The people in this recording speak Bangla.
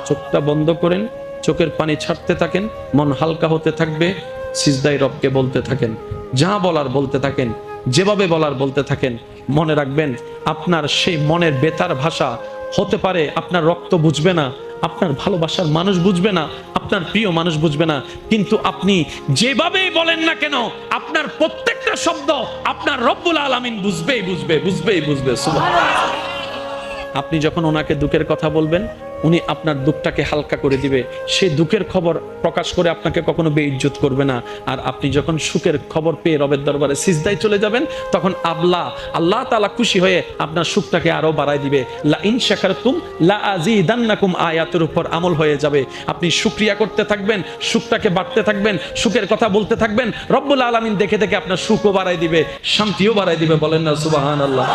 চোখটা বন্ধ করেন, চোখের পানি ছাড়তে থাকেন, মন হালকা হতে থাকবে, সিজদায় রবকে বলতে থাকেন, যা বলার বলতে থাকেন, যেভাবে বলার বলতে থাকেন। মনে রাখবেন আপনার সেই মনের বেতার ভাষা হতে পারে আপনার রক্ত বুঝবে না, আপনার ভালোবাসার মানুষ বুঝবে না, আপনার প্রিয় মানুষ বুঝবে না, কিন্তু আপনি যেভাবেই বলেন না কেন আপনার প্রত্যেকটা শব্দ আপনার রব্বুল আলামিন বুঝবেই বুঝবে। সুবহানাল্লাহ। আপনি যখন ওনাকে দুঃখের কথা বলবেন, উনি আপনার দুঃখটাকে হালকা করে দিবে। সেই দুঃখের খবর প্রকাশ করে আপনাকে কখনো বেইজ্জত করবে না। আর আপনি যখন সুখের খবর পেয়ে রবের দরবারে সিজদায় চলে যাবেন, তখন আল্লাহ তাআলা খুশি হয়ে আপনার সুখটাকে আরো বাড়ায় দিবে। লা ইন শাকারতুম লা আযীদান্নাকুম আয়াতের উপর আমল হয়ে যাবে। আপনি শুকরিয়া করতে থাকবেন, সুখটাকে বাড়তে থাকবেন, সুখের কথা বলতে থাকবেন, রব্বুল আলামিন দেখে দেখে আপনার সুখও বাড়ায় দিবে, শান্তিও বাড়ায় দিবে। বলেন না সুবহানাল্লাহ।